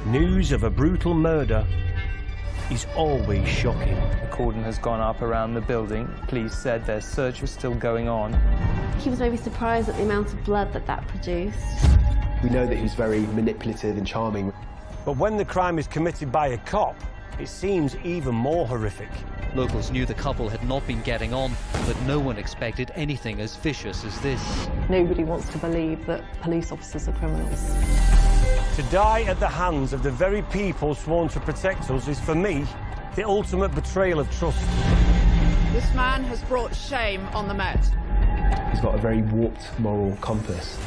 News of a brutal murder is always shocking. A cordon has gone up around the building. Police said their search was still going on. He was maybe surprised at the amount of blood that produced. We know that he's very manipulative and charming. But when the crime is committed by a cop, it seems even more horrific. Locals knew the couple had not been getting on, but no one expected anything as vicious as this. Nobody wants to believe that police officers are criminals. To die at the hands of the very people sworn to protect us is, for me, the ultimate betrayal of trust. This man has brought shame on the Met. He's got a very warped moral compass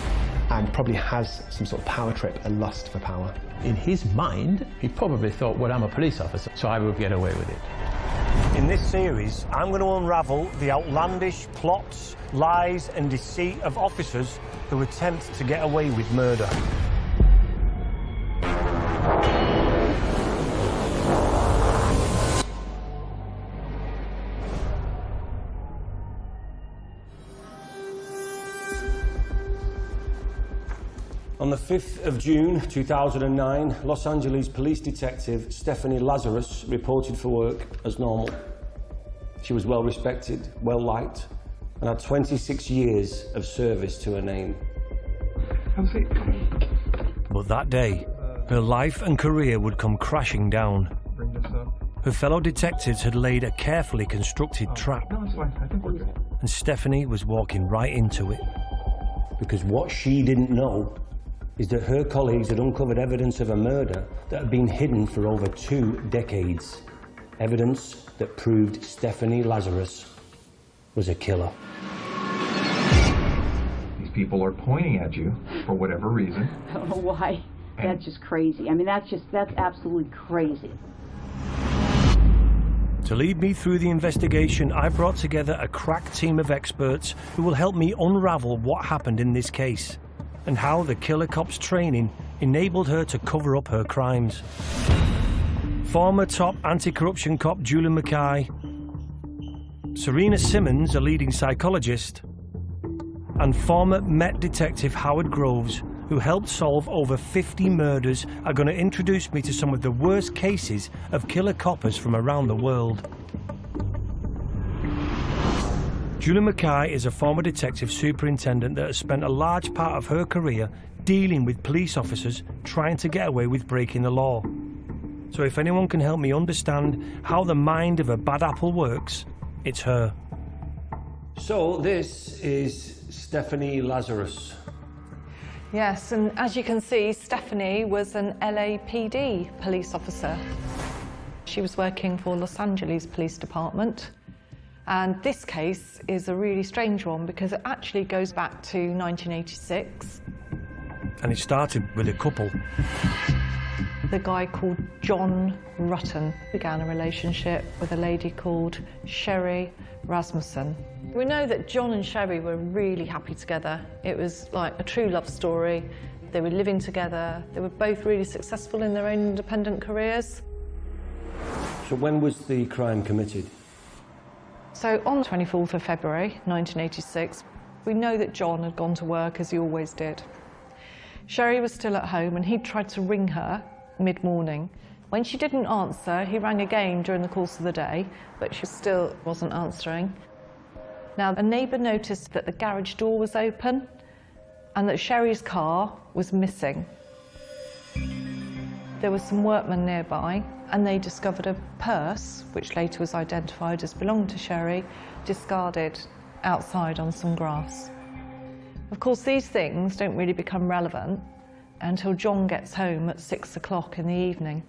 and probably has some sort of power trip, a lust for power. In his mind, he probably thought, well, I'm a police officer, so I will get away with it. In this series, I'm going to unravel the outlandish plots, lies and deceit of officers who attempt to get away with murder. On the 5th of June 2009, Los Angeles police detective Stephanie Lazarus reported for work as normal. She was well respected, well liked, and had 26 years of service to her name. But that day, her life and career would come crashing down. Her fellow detectives had laid a carefully constructed trap, and Stephanie was walking right into it. Because what she didn't know is that her colleagues had uncovered evidence of a murder that had been hidden for over 2 decades. Evidence that proved Stephanie Lazarus was a killer. These people are pointing at you for whatever reason. I don't know why. That's just crazy. I mean, that's absolutely crazy. To lead me through the investigation, I brought together a crack team of experts who will help me unravel what happened in this case and how the killer cop's training enabled her to cover up her crimes. Former top anti-corruption cop Julie Mackay, Serena Simmons, a leading psychologist, and former Met detective Howard Groves, who helped solve over 50 murders, are going to introduce me to some of the worst cases of killer coppers from around the world. Julie Mackay is a former detective superintendent that has spent a large part of her career dealing with police officers trying to get away with breaking the law. So if anyone can help me understand how the mind of a bad apple works, it's her. So this is Stephanie Lazarus. Yes, and as you can see, Stephanie was an LAPD police officer. She was working for Los Angeles Police Department. And this case is a really strange one because it actually goes back to 1986. And it started with a couple. The guy called John Rutten began a relationship with a lady called Sherry Rasmussen. We know that John and Sherry were really happy together. It was like a true love story. They were living together. They were both really successful in their own independent careers. So when was the crime committed? So on the 24th of February 1986, we know that John had gone to work as he always did. Sherry was still at home and he'd tried to ring her mid-morning. When she didn't answer, he rang again during the course of the day, but she still wasn't answering. Now, a neighbour noticed that the garage door was open and that Sherry's car was missing. There were some workmen nearby and they discovered a purse, which later was identified as belonging to Sherry, discarded outside on some grass. Of course, these things don't really become relevant until John gets home at 6 o'clock in the evening.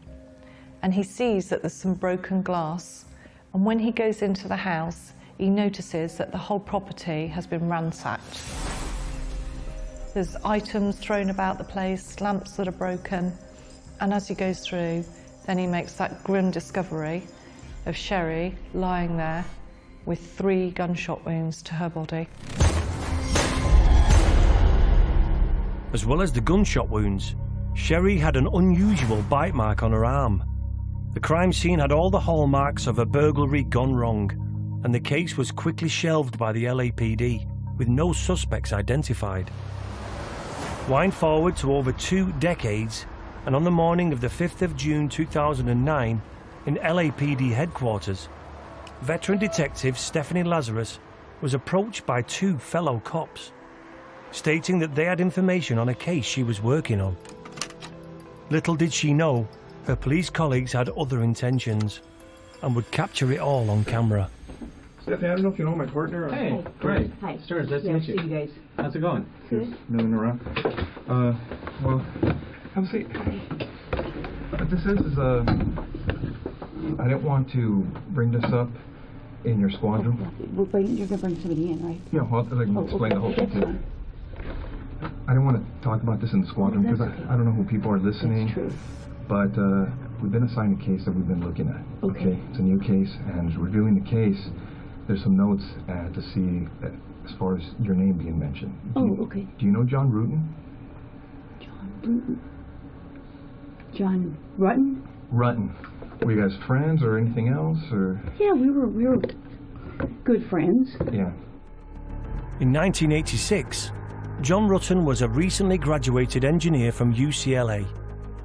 And he sees that there's some broken glass. And when he goes into the house, he notices that the whole property has been ransacked. There's items thrown about the place, lamps that are broken. And as he goes through, then he makes that grim discovery of Sherry lying there with 3 gunshot wounds to her body. As well as the gunshot wounds, Sherry had an unusual bite mark on her arm. The crime scene had all the hallmarks of a burglary gone wrong, and the case was quickly shelved by the LAPD, with no suspects identified. Wind forward to over 2 decades, and on the morning of the 5th of June 2009, in LAPD headquarters, veteran detective Stephanie Lazarus was approached by two fellow cops, stating that they had information on a case she was working on. Little did she know, her police colleagues had other intentions and would capture it all on camera. Stephanie, I don't know if you know my partner. Hey, great. Hi. Stars, nice to meet you. See you guys. How's it going? Good. Milling around. Well, have a seat. What this is I didn't want to bring this up in your squadron. You're going to bring somebody in, right? Yeah, well, I can explain the whole thing too. I didn't want to talk about this in the squadron because I don't know who people are listening. That's true. But we've been assigned a case that we've been looking at. Okay. It's a new case, and as we're doing the case, there's some notes to see as far as your name being mentioned. Okay. Do you know John Rutten? John Rutten? Rutten. Were you guys friends or anything else, or? Yeah, we were good friends. Yeah. In 1986, John Rutten was a recently graduated engineer from UCLA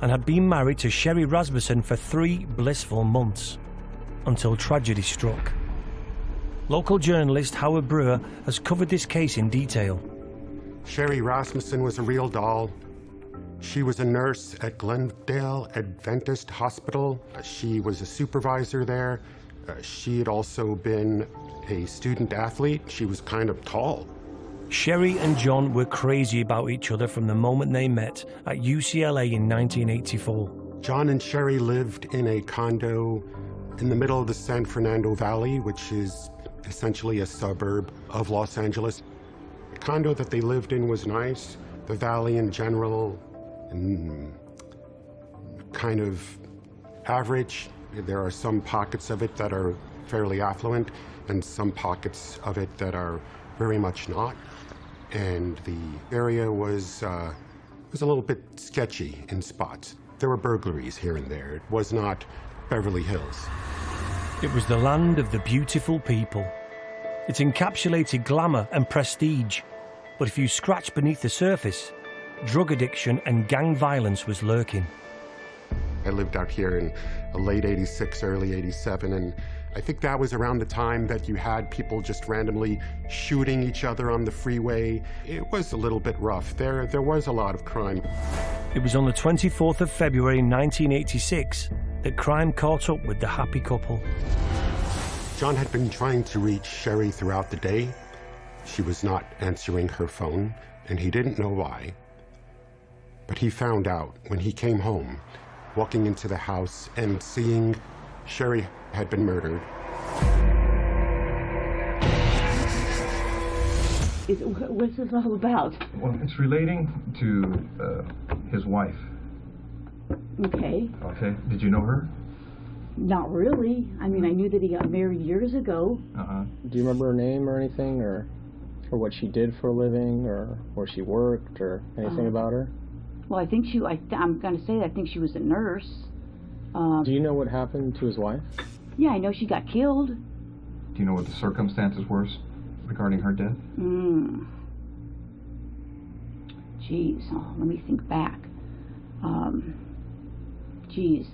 and had been married to Sherry Rasmussen for 3 blissful months, until tragedy struck. Local journalist Howard Brewer has covered this case in detail. Sherry Rasmussen was a real doll. She was a nurse at Glendale Adventist Hospital. She was a supervisor there. She had also been a student athlete. She was kind of tall. Sherry and John were crazy about each other from the moment they met at UCLA in 1984. John and Sherry lived in a condo in the middle of the San Fernando Valley, which is essentially a suburb of Los Angeles. The condo that they lived in was nice. The valley in general, kind of average. There are some pockets of it that are fairly affluent and some pockets of it that are very much not. And the area was a little bit sketchy in spots. There were burglaries here and there. It was not Beverly Hills. It was the land of the beautiful people. It encapsulated glamour and prestige. But if you scratch beneath the surface, drug addiction and gang violence was lurking. I lived out here in late '86, early '87, and I think that was around the time that you had people just randomly shooting each other on the freeway. It was a little bit rough. There was a lot of crime. It was on the 24th of February 1986 that crime caught up with the happy couple. John had been trying to reach Sherry throughout the day. She was not answering her phone, and he didn't know why. But he found out when he came home, walking into the house and seeing Sherry had been murdered. What's this all about? Well, it's relating to his wife. Okay. Okay. Did you know her? Not really. I mean, I knew that he got married years ago. Do you remember her name or anything, or what she did for a living, or where she worked, or anything about her? Well, I think I'm going to say that I think she was a nurse. Do you know what happened to his wife? Yeah, I know she got killed. Do you know what the circumstances were regarding her death? Geez, let me think back. Geez,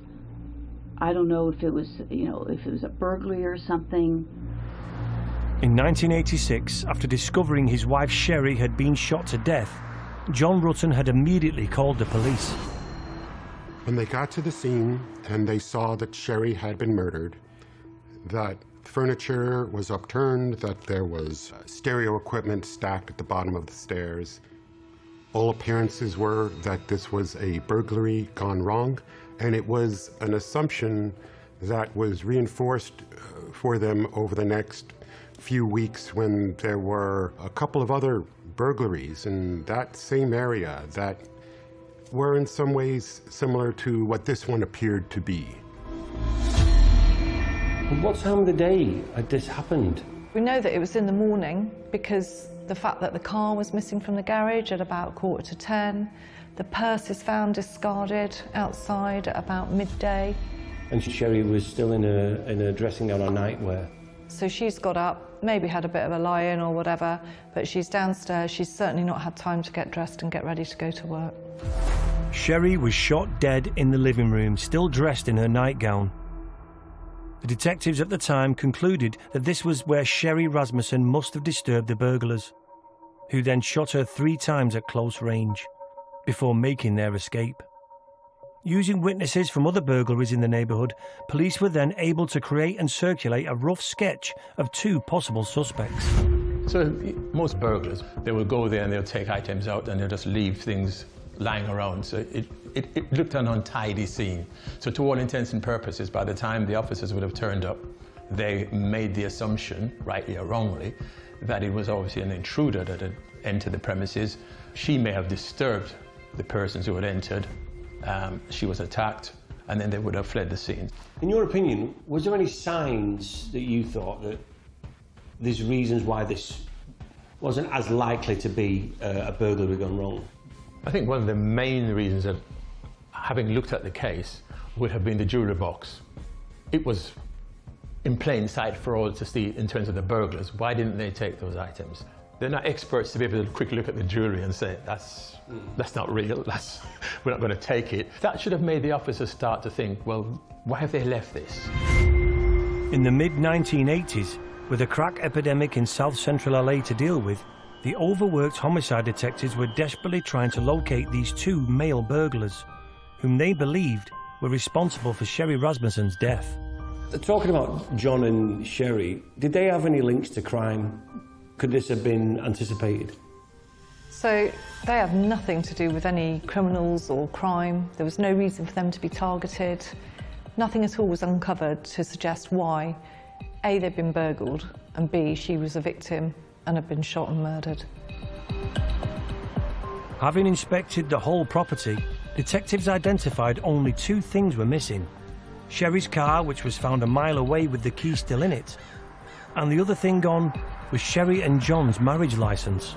I don't know if it was, if it was a burglary or something. In 1986, after discovering his wife Sherry had been shot to death, John Rutten had immediately called the police. When they got to the scene and they saw that Sherry had been murdered, that furniture was upturned, that there was stereo equipment stacked at the bottom of the stairs, all appearances were that this was a burglary gone wrong, and it was an assumption that was reinforced for them over the next few weeks when there were a couple of other burglaries in that same area that were in some ways similar to what this one appeared to be. What time of the day had this happened? We know that it was in the morning because the fact that the car was missing from the garage at about 9:45, the purse is found discarded outside at about midday. And Sherry was still in a dressing gown or nightwear. So she's got up, maybe had a bit of a lie-in or whatever, but she's downstairs. She's certainly not had time to get dressed and get ready to go to work. Sherry was shot dead in the living room, still dressed in her nightgown. The detectives at the time concluded that this was where Sherry Rasmussen must have disturbed the burglars, who then shot her 3 times at close range, before making their escape. Using witnesses from other burglaries in the neighbourhood, police were then able to create and circulate a rough sketch of 2 possible suspects. So most burglars, they will go there and they'll take items out and they'll just leave things lying around. So it looked an untidy scene. So to all intents and purposes, by the time the officers would have turned up, they made the assumption, rightly or wrongly, that it was obviously an intruder that had entered the premises. She may have disturbed the persons who had entered. She was attacked, and then they would have fled the scene. In your opinion, was there any signs that you thought that there's reasons why this wasn't as likely to be a burglary gone wrong? I think one of the main reasons that, having looked at the case, would have been the jewellery box. It was in plain sight for all to see in terms of the burglars. Why didn't they take those items? They're not experts to be able to quickly look at the jewellery and say, that's not real, we're not going to take it. That should have made the officers start to think, well, why have they left this? In the mid-1980s, with a crack epidemic in south-central LA to deal with, the overworked homicide detectives were desperately trying to locate these 2 male burglars, whom they believed were responsible for Sherry Rasmussen's death. Talking about John and Sherry, did they have any links to crime? Could this have been anticipated? So they have nothing to do with any criminals or crime. There was no reason for them to be targeted. Nothing at all was uncovered to suggest why A, they'd been burgled, and B, she was a victim and had been shot and murdered. Having inspected the whole property, detectives identified only 2 things were missing. Sherry's car, which was found a mile away with the key still in it, and the other thing gone was Sherry and John's marriage licence.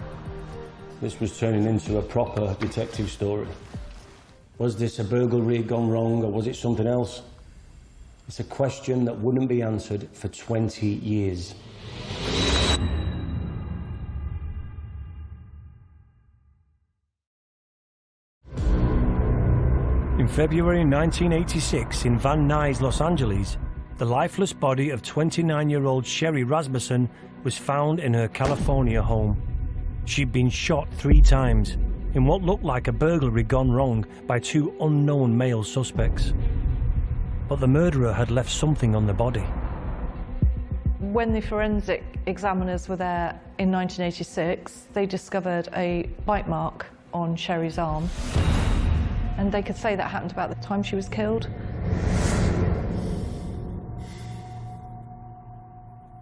This was turning into a proper detective story. Was this a burglary gone wrong, or was it something else? It's a question that wouldn't be answered for 20 years. In February 1986, in Van Nuys, Los Angeles, the lifeless body of 29-year-old Sherry Rasmussen was found in her California home. She'd been shot 3 times in what looked like a burglary gone wrong by 2 unknown male suspects. But the murderer had left something on the body. When the forensic examiners were there in 1986, they discovered a bite mark on Sherry's arm. And they could say that happened about the time she was killed.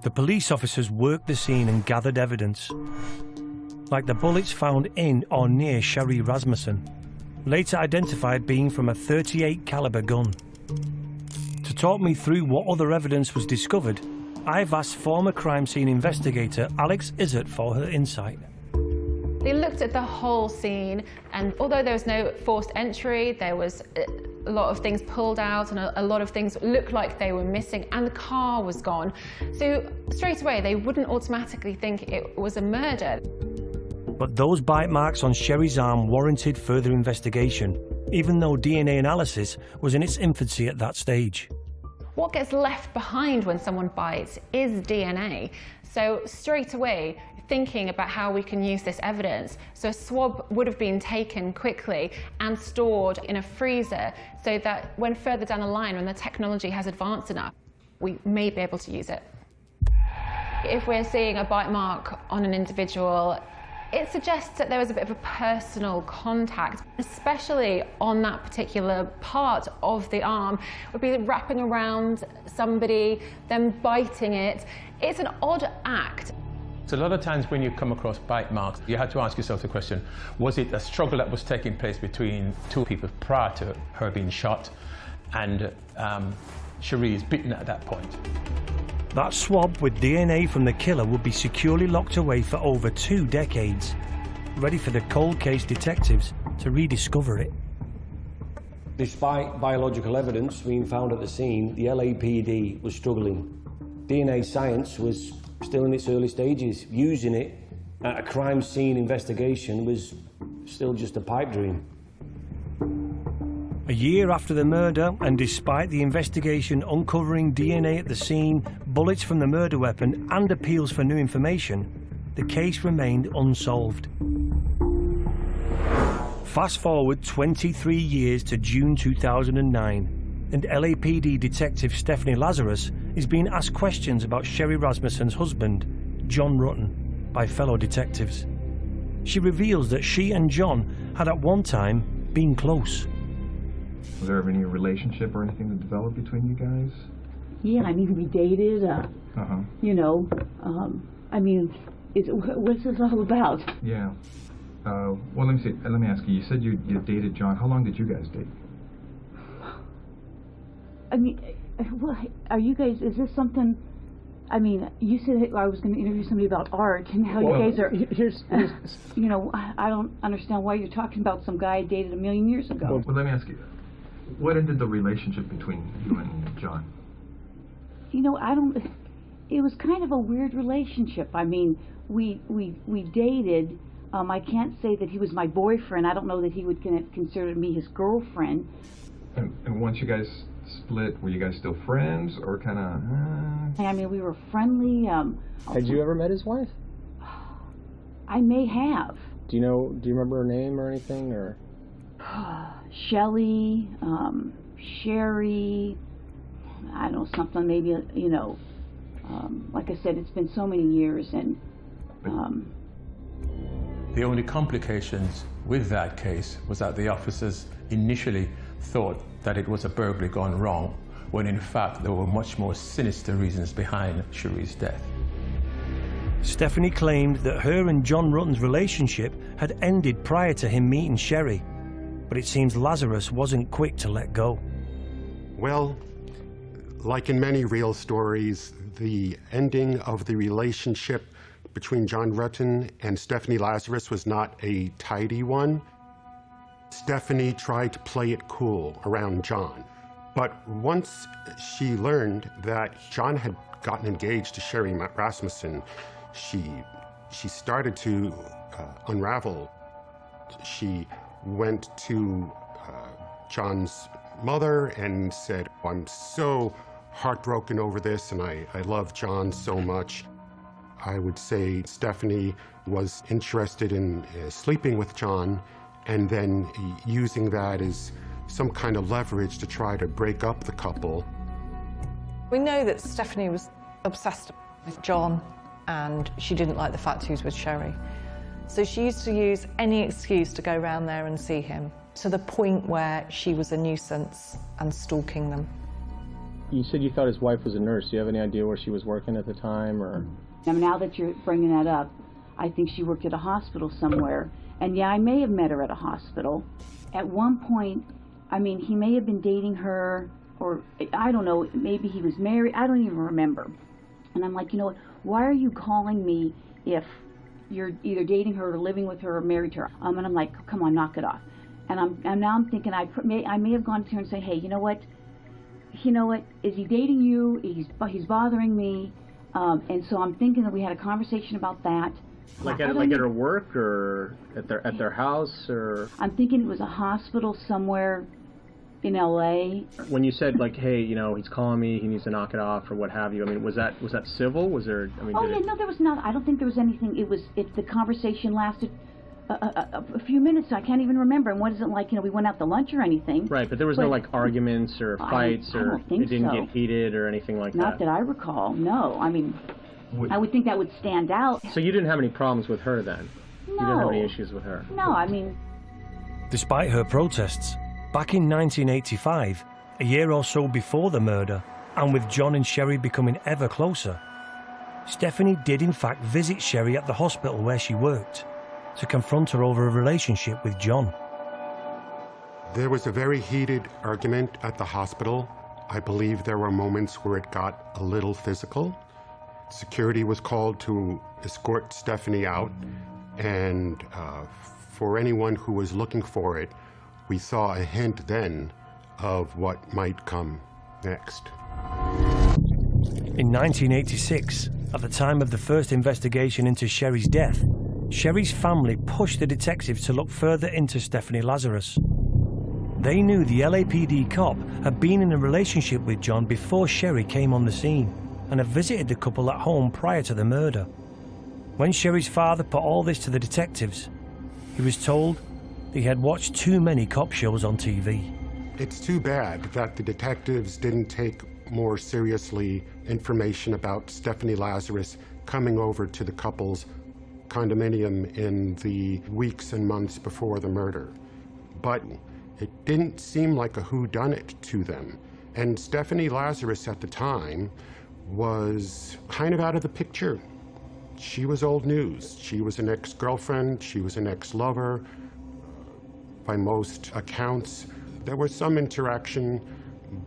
The police officers worked the scene and gathered evidence, like the bullets found in or near Sherry Rasmussen, later identified being from a .38 caliber gun. To talk me through what other evidence was discovered, I've asked former crime scene investigator Alex Izzard for her insight. They looked at the whole scene, and although there was no forced entry, there was a lot of things pulled out and a lot of things looked like they were missing, and the car was gone. So straight away, they wouldn't automatically think it was a murder. But those bite marks on Sherry's arm warranted further investigation, even though DNA analysis was in its infancy at that stage. What gets left behind when someone bites is DNA. So straight away, thinking about how we can use this evidence. So a swab would have been taken quickly and stored in a freezer so that when further down the line, when the technology has advanced enough, we may be able to use it. If we're seeing a bite mark on an individual, it suggests that there was a bit of a personal contact, especially on that particular part of the arm. It would be wrapping around somebody, then biting it. It's an odd act. So a lot of times when you come across bite marks, you have to ask yourself the question, was it a struggle that was taking place between 2 people prior to her being shot, and Sherry is bitten at that point? That swab with DNA from the killer would be securely locked away for over 2 decades, ready for the cold case detectives to rediscover it. Despite biological evidence being found at the scene, the LAPD was struggling. DNA science was still in its early stages. Using it at a crime scene investigation was still just a pipe dream. A year after the murder, and despite the investigation uncovering DNA at the scene, bullets from the murder weapon, and appeals for new information, the case remained unsolved. Fast forward 23 years to June 2009, and LAPD detective Stephanie Lazarus is being asked questions about Sherry Rasmussen's husband, John Rutten, by fellow detectives. She reveals that she and John had at one time been close. Was there any relationship or anything that developed between you guys? Yeah, I mean, we dated, you know, I mean, what's this all about? Yeah. Well, let me see. Let me ask you. You said you dated John. How long did you guys date? I mean, well, are you guys, is this something, I mean, you said I was going to interview somebody about art, and how you guys are, here's you know, I don't understand why you're talking about some guy I dated a million years ago. Well, let me ask you, what ended the relationship between you and John? You know, it was kind of a weird relationship. I mean, we dated. I can't say that he was my boyfriend. I don't know that he would consider me his girlfriend. And once you guys split, were you guys still friends, or kind of? I mean, we were friendly. Had you ever met his wife? I may have. Do you remember her name or anything, or? Shelley, Sherry. I don't know, something maybe, you know. Like I said, it's been so many years, and. The only complications with that case was that the officers initially thought that it was a burglary gone wrong, when in fact there were much more sinister reasons behind Sherry's death. Stephanie claimed that her and John Rutten's relationship had ended prior to him meeting Sherry, but it seems Lazarus wasn't quick to let go. Well, like in many real stories, the ending of the relationship between John Rutten and Stephanie Lazarus was not a tidy one. Stephanie tried to play it cool around John. But once she learned that John had gotten engaged to Sherry Rasmussen, she started to unravel. She went to John's mother and said, "I'm so heartbroken over this, and I love John so much." I would say Stephanie was interested in sleeping with John, and then using that as some kind of leverage to try to break up the couple. We know that Stephanie was obsessed with John, and she didn't like the fact he was with Sherry. So she used to use any excuse to go round there and see him, to the point where she was a nuisance and stalking them. You said you thought his wife was a nurse. Do you have any idea where she was working at the time, or? Now that you're bringing that up, I think she worked at a hospital somewhere. And yeah, I may have met her at a hospital. At one point, I mean, he may have been dating her, or I don't know, maybe he was married. I don't even remember. And I'm like, you know what, why are you calling me if you're either dating her or living with her or married to her? And I'm like, come on, knock it off. And now I'm thinking I may have gone to her and say, hey, you know what, is he dating you? He's bothering me. And so I'm thinking that we had a conversation about that. Like at her work, or at their house, or? I'm thinking it was a hospital somewhere in LA. When you said, like, hey, you know, he's calling me, he needs to knock it off, or what have you, I mean, was that civil? Was there, I mean, no, there was not. I don't think there was anything. The conversation lasted a few minutes. I can't even remember. And what is it like, you know, we went out to lunch or anything. Right, but there was no, like, arguments or fights, I don't think it didn't get heated or anything like that? Not that I recall, no. I mean, I would think that would stand out. So you didn't have any problems with her then? No. You didn't have any issues with her? No, I mean... Despite her protests, back in 1985, a year or so before the murder, and with John and Sherry becoming ever closer, Stephanie did in fact visit Sherry at the hospital where she worked to confront her over a relationship with John. There was a very heated argument at the hospital. I believe there were moments where it got a little physical. Security was called to escort Stephanie out, and for anyone who was looking for it, we saw a hint then of what might come next. In 1986, at the time of the first investigation into Sherry's death, Sherry's family pushed the detectives to look further into Stephanie Lazarus. They knew the LAPD cop had been in a relationship with John before Sherry came on the scene and had visited the couple at home prior to the murder. When Sherry's father put all this to the detectives, he was told that he had watched too many cop shows on TV. It's too bad that the detectives didn't take more seriously information about Stephanie Lazarus coming over to the couple's condominium in the weeks and months before the murder. But it didn't seem like a whodunit to them. And Stephanie Lazarus at the time was kind of out of the picture. She was old news. She was an ex-girlfriend, she was an ex-lover. By most accounts, there was some interaction,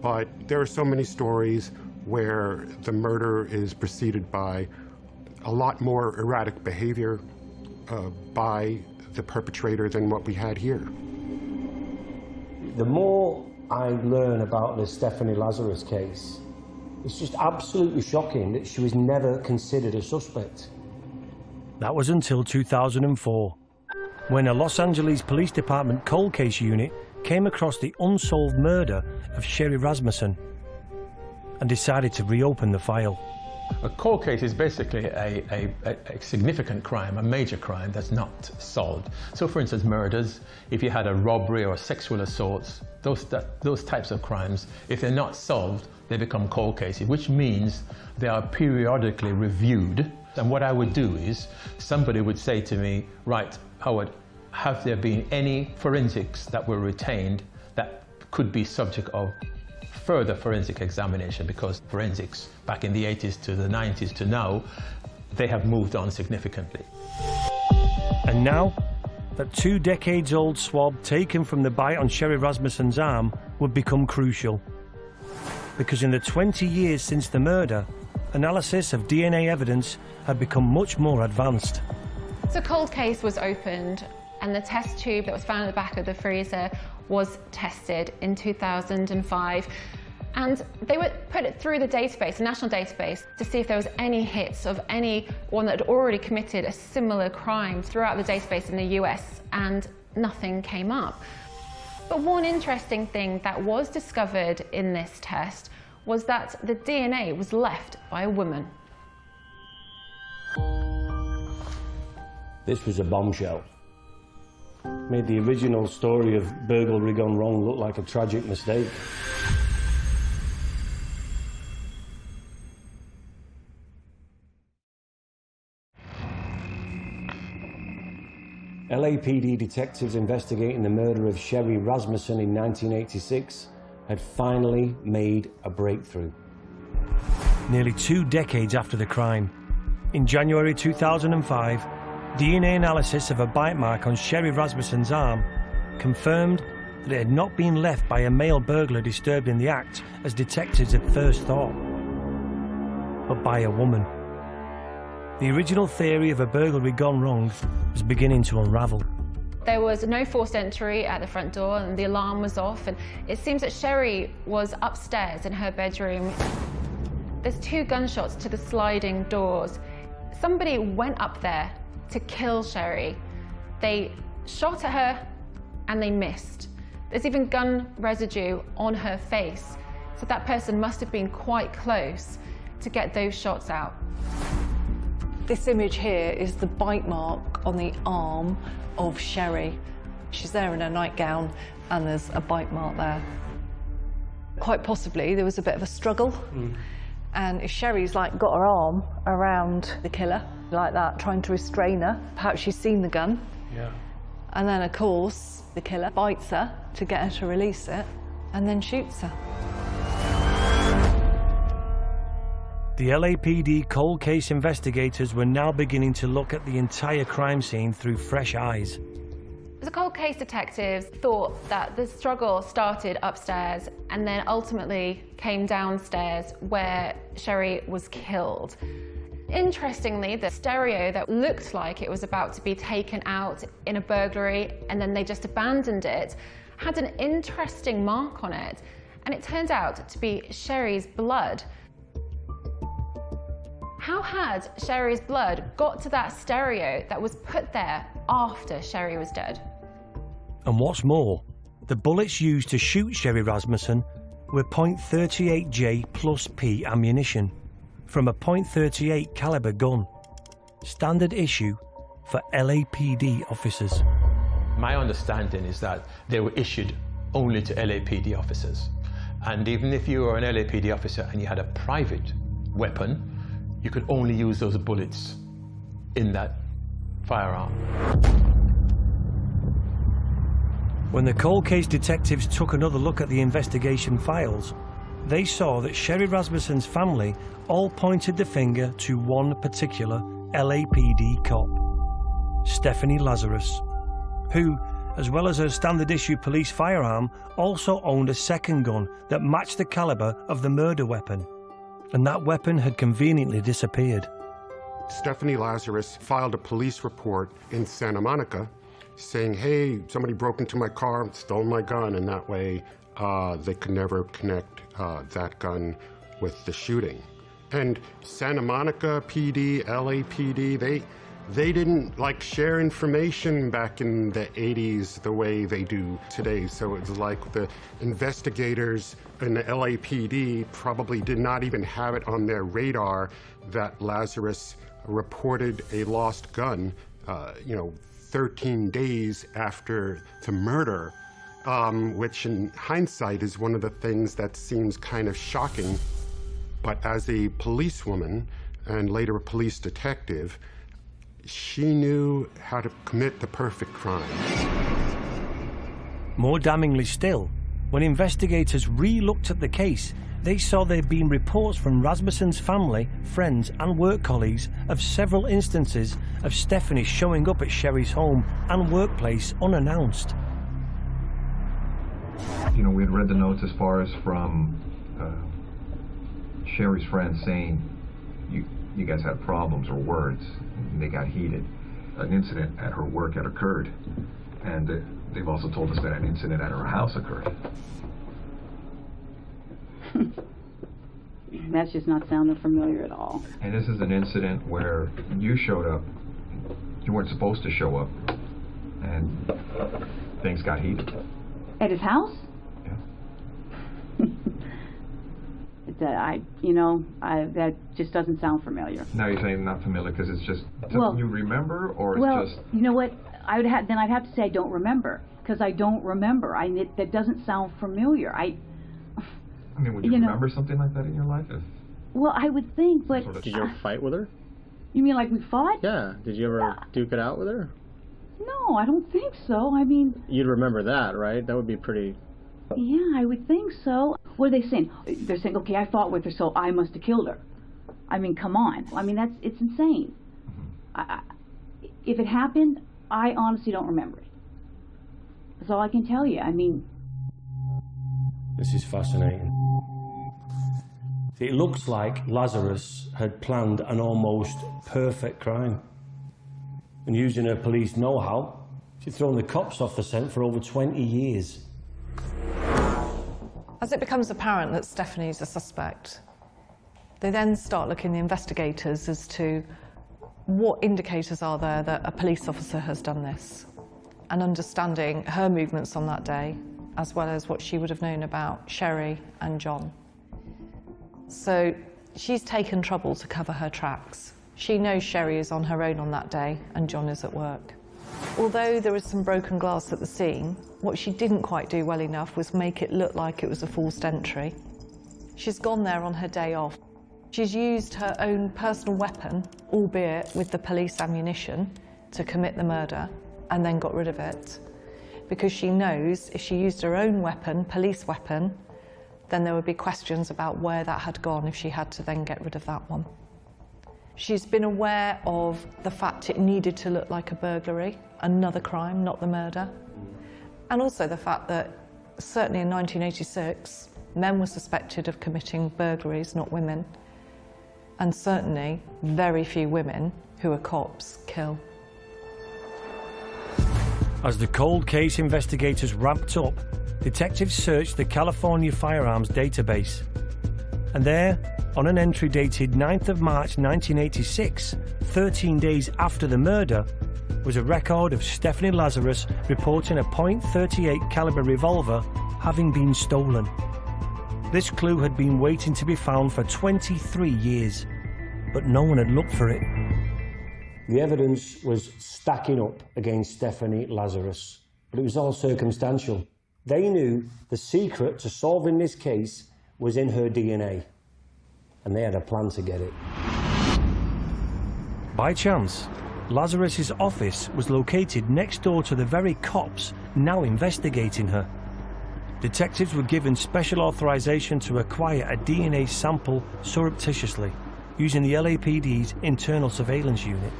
but there are so many stories where the murder is preceded by a lot more erratic behavior by the perpetrator than what we had here. The more I learn about the Stephanie Lazarus case, it's just absolutely shocking that she was never considered a suspect. That was until 2004, when a Los Angeles Police Department cold case unit came across the unsolved murder of Sherry Rasmussen and decided to reopen the file. A cold case is basically a significant crime, a major crime that's not solved. So for instance, murders, if you had a robbery or sexual assaults, those types of crimes, if they're not solved, they become cold cases, which means they are periodically reviewed. And what I would do is, somebody would say to me, right, Howard, have there been any forensics that were retained that could be subject of further forensic examination? Because forensics back in the 80s to the 90s to now, they have moved on significantly. And now, that 2 decades old swab taken from the bite on Sherry Rasmussen's arm would become crucial. Because in the 20 years since the murder, analysis of DNA evidence had become much more advanced. So cold case was opened and the test tube that was found at the back of the freezer was tested in 2005. And they would put it through the database, the national database, to see if there was any hits of anyone that had already committed a similar crime throughout the database in the US, and nothing came up. But one interesting thing that was discovered in this test was that the DNA was left by a woman. This was a bombshell. Made the original story of burglary gone wrong look like a tragic mistake. LAPD detectives investigating the murder of Sherry Rasmussen in 1986 had finally made a breakthrough. Nearly 2 decades after the crime, in January 2005, DNA analysis of a bite mark on Sherry Rasmussen's arm confirmed that it had not been left by a male burglar disturbed in the act, as detectives had first thought, but by a woman. The original theory of a burglary gone wrong was beginning to unravel. There was no forced entry at the front door and the alarm was off, and it seems that Sherry was upstairs in her bedroom. There's 2 gunshots to the sliding doors. Somebody went up there to kill Sherry. They shot at her and they missed. There's even gun residue on her face, so that person must have been quite close to get those shots out. This image here is the bite mark on the arm of Sherry. She's there in her nightgown and there's a bite mark there. Quite possibly there was a bit of a struggle. And if Sherry's got her arm around the killer like that, trying to restrain her, perhaps she's seen the gun. Yeah. And then of course the killer bites her to get her to release it and then shoots her. The LAPD cold case investigators were now beginning to look at the entire crime scene through fresh eyes. The cold case detectives thought that the struggle started upstairs and then ultimately came downstairs where Sherry was killed. Interestingly, the stereo that looked like it was about to be taken out in a burglary and then they just abandoned it had an interesting mark on it, and it turned out to be Sherry's blood. How had Sherry's blood got to that stereo that was put there after Sherry was dead? And what's more, The bullets used to shoot Sherry Rasmussen were .38J plus P ammunition from a .38 caliber gun, standard issue for LAPD officers. My understanding is that they were issued only to LAPD officers. And even if you were an LAPD officer and you had a private weapon, you could only use those bullets in that firearm. When the cold case detectives took another look at the investigation files, they saw that Sherry Rasmussen's family all pointed the finger to one particular LAPD cop, Stephanie Lazarus, who, as well as her standard issue police firearm, also owned a second gun that matched the caliber of the murder weapon. And that weapon had conveniently disappeared. Stephanie Lazarus filed a police report in Santa Monica saying, hey, somebody broke into my car, stole my gun, and that way they could never connect that gun with the shooting. And Santa Monica PD, LAPD, they didn't like share information back in the 80s the way they do today. So it's like the investigators in the LAPD probably did not even have it on their radar that Lazarus reported a lost gun, 13 days after the murder, which in hindsight is one of the things that seems kind of shocking. But as a policewoman and later a police detective, she knew how to commit the perfect crime. More damningly still, when investigators re-looked at the case, they saw there had been reports from Rasmussen's family, friends and work colleagues of several instances of Stephanie showing up at Sherry's home and workplace unannounced. We had read the notes as far as from Sherry's friends saying you guys had problems or words, and they got heated. An incident at her work had occurred, and they've also told us that an incident at her house occurred. That's just not sounding familiar at all. And this is an incident where you showed up, you weren't supposed to show up, and things got heated. At his house? Yeah. That just doesn't sound familiar. Now you're saying not familiar because it's just something you remember, or it's just... you know what? I'd have to say I don't remember, because I don't remember. That doesn't sound familiar. would you remember something like that in your life? Well, I would think, but... Did you ever fight with her? You mean like we fought? Yeah. Did you ever duke it out with her? No, I don't think so. You'd remember that, right? That would be pretty... Yeah, I would think so. What are they saying? They're saying, okay, I fought with her, so I must have killed her. Come on. It's insane. If it happened, I honestly don't remember it. That's all I can tell you. This is fascinating. It looks like Lazarus had planned an almost perfect crime. And using her police know-how, she'd thrown the cops off the scent for over 20 years. As it becomes apparent that Stephanie's a suspect, they then start looking, the investigators, as to what indicators are there that a police officer has done this, and understanding her movements on that day, as well as what she would have known about Sherry and John. So she's taken trouble to cover her tracks. She knows Sherry is on her own on that day and John is at work. Although there was some broken glass at the scene, what she didn't quite do well enough was make it look like it was a forced entry. She's gone there on her day off. She's used her own personal weapon, albeit with the police ammunition, to commit the murder, and then got rid of it. Because she knows if she used her own weapon, police weapon, then there would be questions about where that had gone if she had to then get rid of that one. She's been aware of the fact it needed to look like a burglary, another crime, not the murder. And also the fact that, certainly in 1986, men were suspected of committing burglaries, not women. And certainly, very few women who are cops kill. As the cold case investigators ramped up, detectives searched the California firearms database. And there, On an entry dated 9th of March 1986, 13 days after the murder, was a record of Stephanie Lazarus reporting a .38 caliber revolver having been stolen. This clue had been waiting to be found for 23 years, but no one had looked for it. The evidence was stacking up against Stephanie Lazarus, but it was all circumstantial. They knew the secret to solving this case was in her DNA, and they had a plan to get it. By chance, Lazarus's office was located next door to the very cops now investigating her. Detectives were given special authorization to acquire a DNA sample surreptitiously, using the LAPD's internal surveillance unit.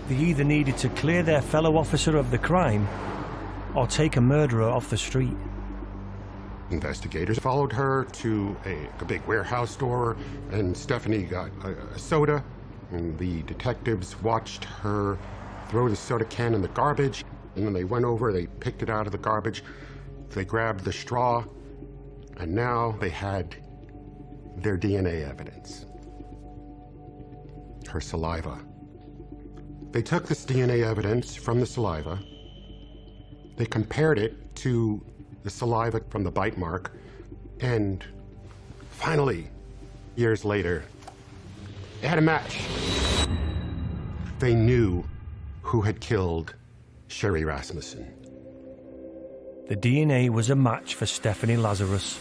They either needed to clear their fellow officer of the crime or take a murderer off the street. Investigators followed her to a big warehouse store, and Stephanie got a soda, and the detectives watched her throw the soda can in the garbage, and then they went over, they picked it out of the garbage, they grabbed the straw, and now they had their DNA evidence. Her saliva. They took this DNA evidence from the saliva, they compared it to the saliva from the bite mark, and finally, years later, they had a match. They knew who had killed Sherry Rasmussen. The DNA was a match for Stephanie Lazarus.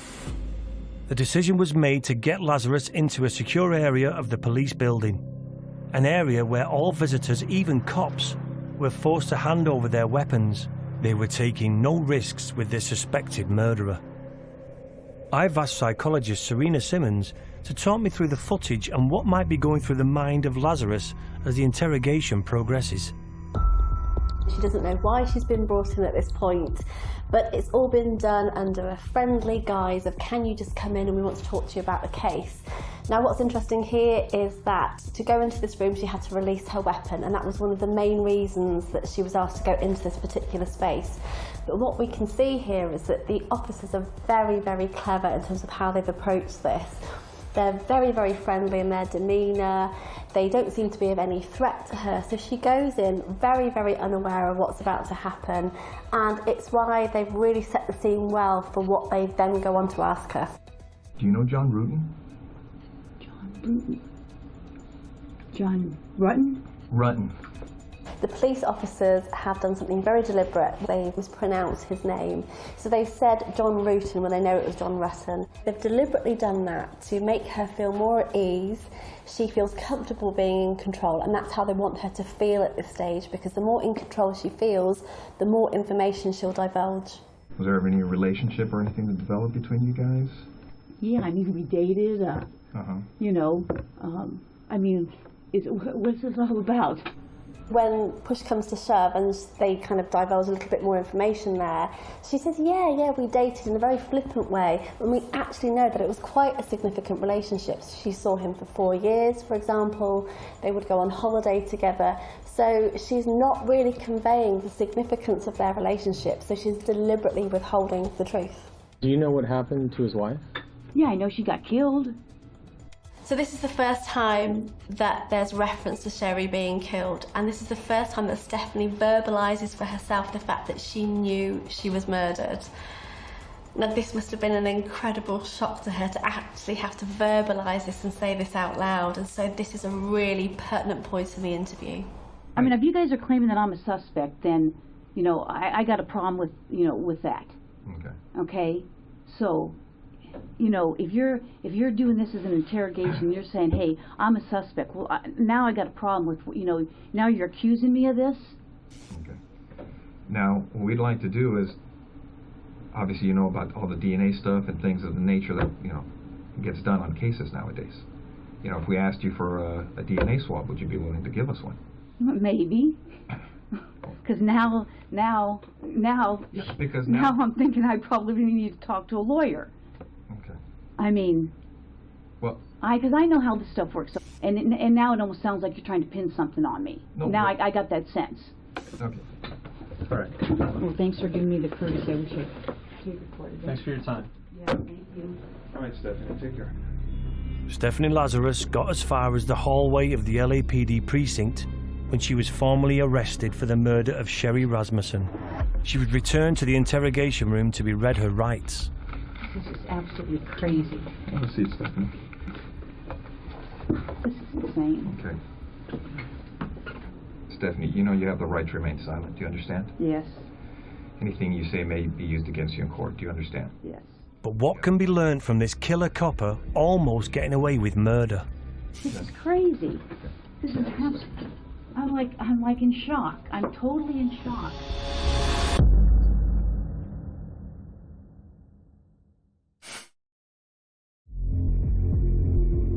The decision was made to get Lazarus into a secure area of the police building, an area where all visitors, even cops, were forced to hand over their weapons. They were taking no risks with their suspected murderer. I've asked psychologist Serena Simmons to talk me through the footage and what might be going through the mind of Lazarus as the interrogation progresses. She doesn't know why she's been brought in at this point, but it's all been done under a friendly guise of, can you just come in and we want to talk to you about the case. Now what's interesting here is that to go into this room she had to release her weapon, and that was one of the main reasons that she was asked to go into this particular space. But what we can see here is that the officers are very, very clever in terms of how they've approached this. They're very, very friendly in their demeanour. They don't seem to be of any threat to her. So she goes in very, very unaware of what's about to happen. And it's why they've really set the scene well for what they then go on to ask her. Do you know John Rutten? John Rutten? Rutten. The police officers have done something very deliberate. They've mispronounced his name. So they've said John Rutten when they know it was John Rutten. They've deliberately done that to make her feel more at ease. She feels comfortable being in control, and that's how they want her to feel at this stage, because the more in control she feels, the more information she'll divulge. Was there ever any relationship or anything that developed between you guys? Yeah, I mean, we dated, you know, I mean, what's this all about? When push comes to shove and they kind of divulge a little bit more information there, she says, yeah, we dated in a very flippant way, when we actually know that it was quite a significant relationship. She saw him for 4 years, for example. They would go on holiday together. So she's not really conveying the significance of their relationship, so she's deliberately withholding the truth. Do you know what happened to his wife? Yeah, I know she got killed. So this is the first time that there's reference to Sherry being killed, and this is the first time that Stephanie verbalises for herself the fact that she knew she was murdered. Now this must have been an incredible shock to her to actually have to verbalise this and say this out loud, and so this is a really pertinent point in the interview. I mean, if you guys are claiming that I'm a suspect, then, you know, I got a problem with, you know, with that. Okay. Okay? So, you know, if you're doing this as an interrogation, you're saying, hey, I'm a suspect. Well, now I got a problem with, you know, now you're accusing me of this? Okay. Now, what we'd like to do is, obviously you know about all the DNA stuff and things of the nature that, you know, gets done on cases nowadays. You know, if we asked you for a DNA swab, would you be willing to give us one? Maybe. Because now I'm thinking I probably need to talk to a lawyer. Okay. I mean, well, because I know how this stuff works, and now it almost sounds like you're trying to pin something on me. No, now I got that sense. Okay. All right. Well, thanks for giving me the courtesy. I wish I recorded it. Thanks for your time. Yeah, thank you. All right, Stephanie, take care. Stephanie Lazarus got as far as the hallway of the LAPD precinct when she was formally arrested for the murder of Sherry Rasmussen. She was returned to the interrogation room to be read her rights. This is absolutely crazy. Have a seat, Stephanie. This is insane. Okay. Stephanie, you know you have the right to remain silent. Do you understand? Yes. Anything you say may be used against you in court. Do you understand? Yes. But what can be learned from this killer copper almost getting away with murder? This is crazy. This is I'm like in shock. I'm totally in shock.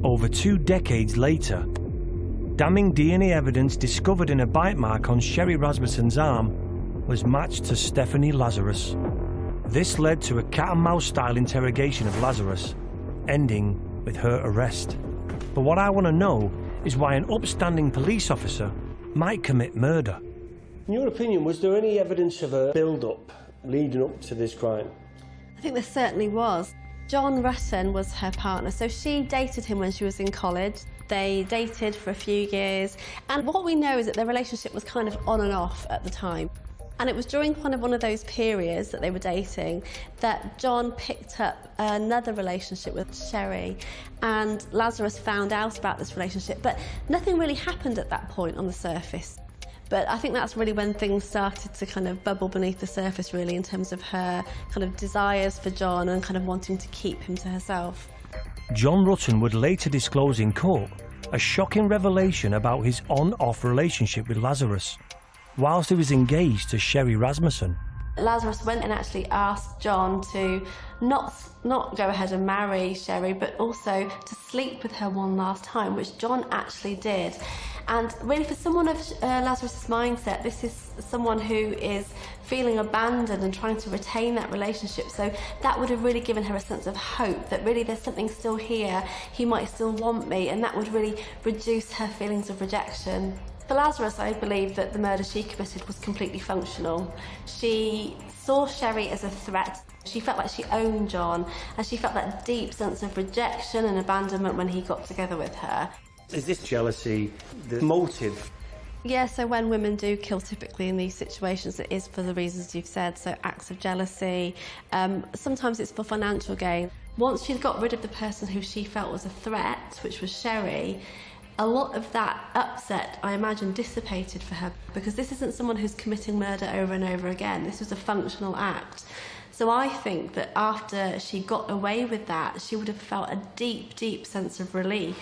Over 2 decades later, damning DNA evidence discovered in a bite mark on Sherry Rasmussen's arm was matched to Stephanie Lazarus. This led to a cat-and-mouse style interrogation of Lazarus, ending with her arrest. But what I want to know is why an upstanding police officer might commit murder. In your opinion, was there any evidence of a build-up leading up to this crime? I think there certainly was. John Rutten was her partner, so she dated him when she was in college. They dated for a few years, and what we know is that their relationship was kind of on and off at the time. And it was during kind of one of those periods that they were dating that John picked up another relationship with Sherry, and Lazarus found out about this relationship, but nothing really happened at that point on the surface. But I think that's really when things started to kind of bubble beneath the surface, really, in terms of her kind of desires for John and kind of wanting to keep him to herself. John Rutten would later disclose in court a shocking revelation about his on-off relationship with Lazarus, whilst he was engaged to Sherry Rasmussen. Lazarus went and actually asked John to not go ahead and marry Sherry, but also to sleep with her one last time, which John actually did. And really, for someone of Lazarus's mindset, this is someone who is feeling abandoned and trying to retain that relationship. So that would have really given her a sense of hope that really there's something still here, he might still want me, and that would really reduce her feelings of rejection. For Lazarus, I believe that the murder she committed was completely functional. She saw Sherry as a threat. She felt like she owned John, and she felt that deep sense of rejection and abandonment when he got together with her. Is this jealousy the motive? Yeah, so when women do kill, typically in these situations, it is for the reasons you've said, so acts of jealousy. Sometimes it's for financial gain. Once she'd got rid of the person who she felt was a threat, which was Sherry, a lot of that upset, I imagine, dissipated for her, because this isn't someone who's committing murder over and over again. This was a functional act. So I think that after she got away with that, she would have felt a deep, deep sense of relief.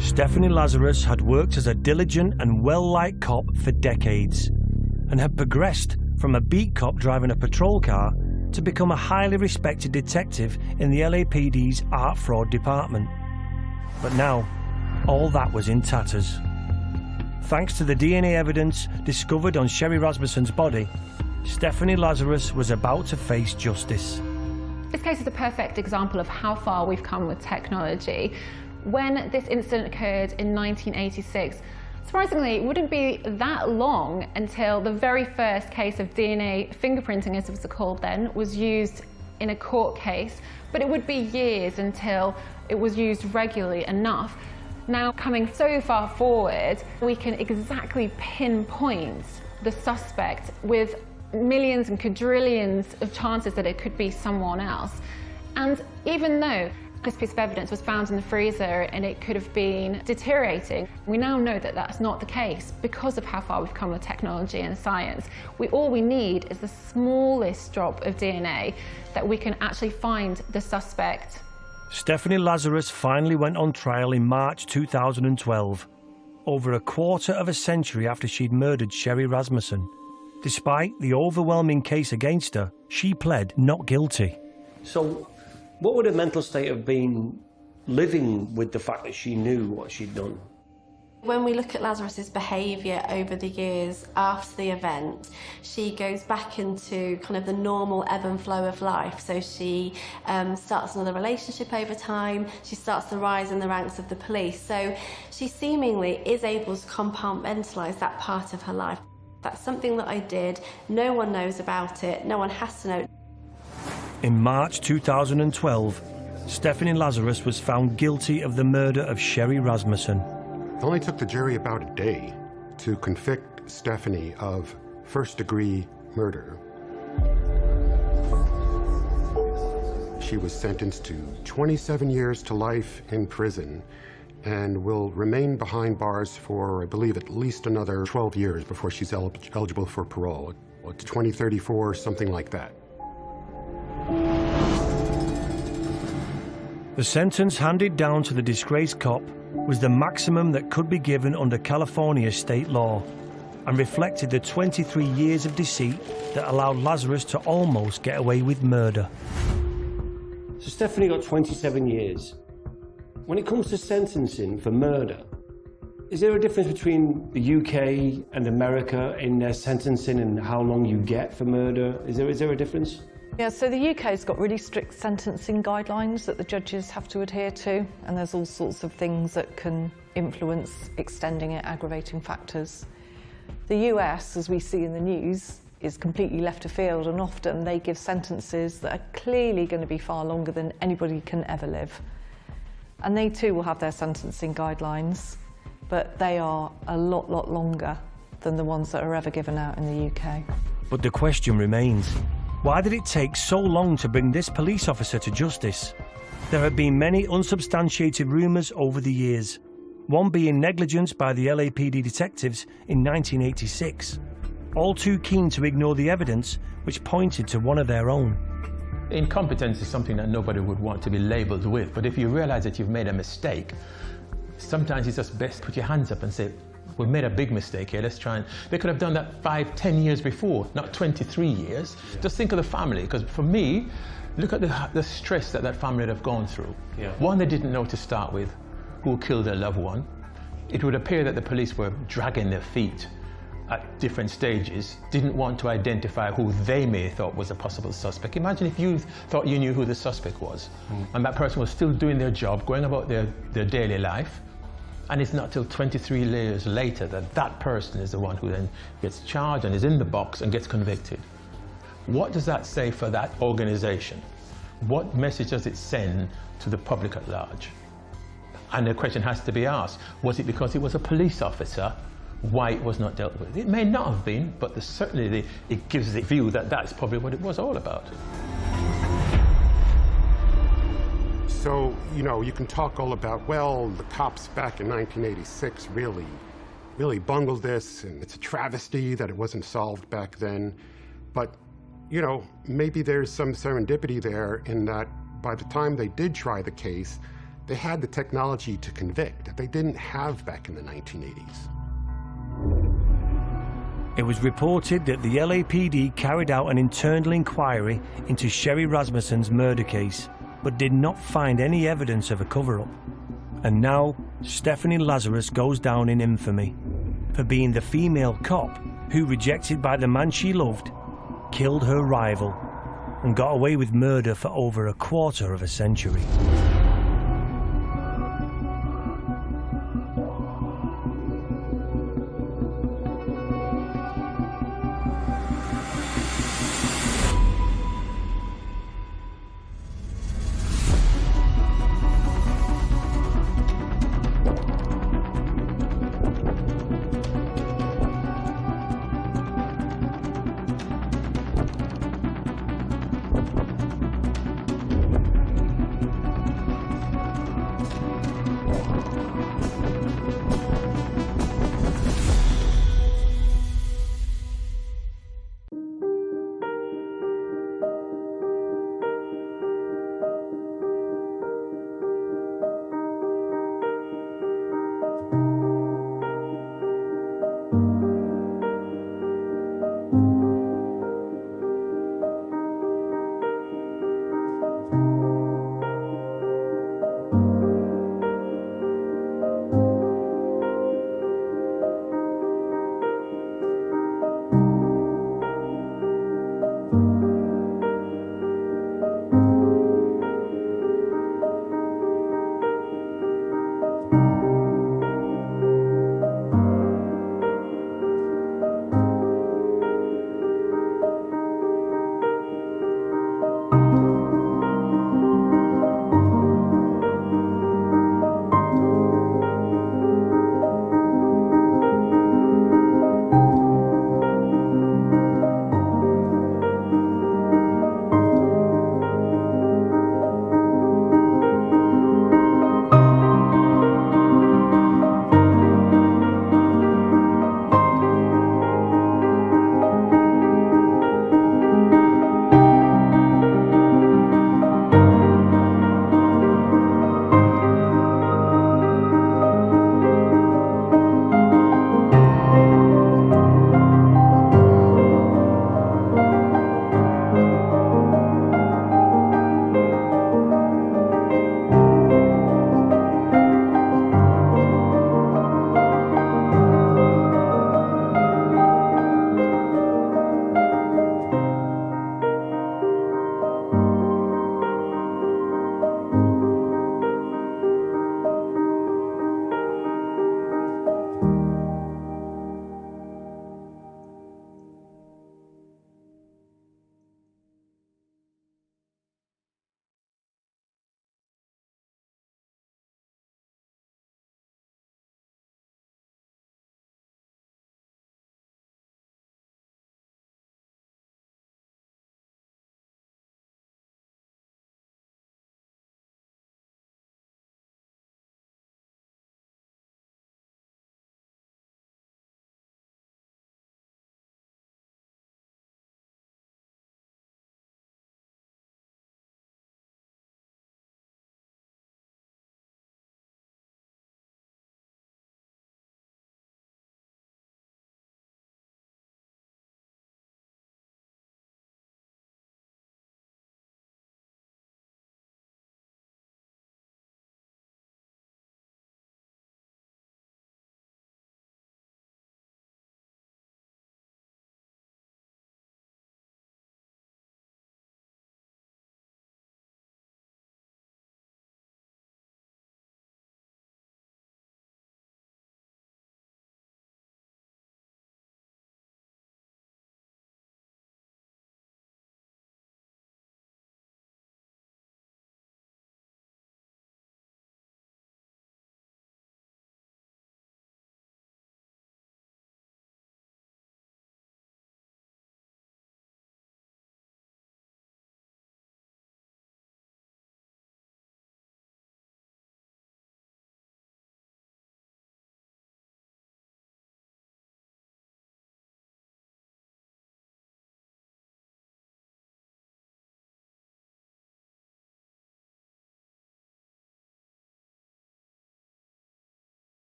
Stephanie Lazarus had worked as a diligent and well-liked cop for decades, and had progressed from a beat cop driving a patrol car to become a highly respected detective in the LAPD's art fraud department. But now, all that was in tatters. Thanks to the DNA evidence discovered on Sherry Rasmussen's body, Stephanie Lazarus was about to face justice. This case is a perfect example of how far we've come with technology. When this incident occurred in 1986, surprisingly, it wouldn't be that long until the very first case of DNA fingerprinting, as it was called then, was used in a court case, but it would be years until it was used regularly enough. Now, coming so far forward, we can exactly pinpoint the suspect with millions and quadrillions of chances that it could be someone else. And even though this piece of evidence was found in the freezer and it could have been deteriorating, we now know that that's not the case because of how far we've come with technology and science. All we need is the smallest drop of DNA that we can actually find the suspect. Stephanie Lazarus finally went on trial in March 2012, over a quarter of a century after she'd murdered Sherry Rasmussen. Despite the overwhelming case against her, she pled not guilty. So, what would her mental state have been living with the fact that she knew what she'd done? When we look at Lazarus's behaviour over the years after the event, she goes back into kind of the normal ebb and flow of life. So she starts another relationship over time, she starts to rise in the ranks of the police. So she seemingly is able to compartmentalise that part of her life. That's something that I did, no one knows about it, no one has to know. In March 2012, Stephanie Lazarus was found guilty of the murder of Sherry Rasmussen. It only took the jury about a day to convict Stephanie of first-degree murder. She was sentenced to 27 years to life in prison and will remain behind bars for, I believe, at least another 12 years before she's eligible for parole. It's 2034, something like that. The sentence handed down to the disgraced cop was the maximum that could be given under California state law and reflected the 23 years of deceit that allowed Lazarus to almost get away with murder. So Stephanie got 27 years. When it comes to sentencing for murder, is there a difference between the UK and America in their sentencing and how long you get for murder? Is there a difference? Yeah, so the UK's got really strict sentencing guidelines that the judges have to adhere to, and there's all sorts of things that can influence extending it, aggravating factors. The US, as we see in the news, is completely left afield, and often they give sentences that are clearly going to be far longer than anybody can ever live. And they too will have their sentencing guidelines, but they are a lot longer than the ones that are ever given out in the UK. But the question remains, why did it take so long to bring this police officer to justice? There have been many unsubstantiated rumours over the years, one being negligence by the LAPD detectives in 1986, all too keen to ignore the evidence which pointed to one of their own. Incompetence is something that nobody would want to be labelled with, but if you realise that you've made a mistake, sometimes it's just best to put your hands up and say, we've made a big mistake here, let's try and... They could have done that 5-10 years before, not 23 years. Just think of the family, because for me, look at the stress that family would have gone through. Yeah. One, they didn't know to start with who killed their loved one. It would appear that the police were dragging their feet at different stages, didn't want to identify who they may have thought was a possible suspect. Imagine if you thought you knew who the suspect was, and that person was still doing their job, going about their daily life, and it's not till 23 years later that that person is the one who then gets charged and is in the box and gets convicted. What does that say for that organization? What message does it send to the public at large? And the question has to be asked, was it because he was a police officer why it was not dealt with? It may not have been, but certainly it gives the view that that's probably what it was all about. So, you know, you can talk all about, well, the cops back in 1986 really bungled this, and it's a travesty that it wasn't solved back then. But, you know, maybe there's some serendipity there in that by the time they did try the case, they had the technology to convict that they didn't have back in the 1980s. It was reported that the LAPD carried out an internal inquiry into Sherry Rasmussen's murder case, but did not find any evidence of a cover-up. And now, Stephanie Lazarus goes down in infamy for being the female cop who, rejected by the man she loved, killed her rival and got away with murder for over a quarter of a century.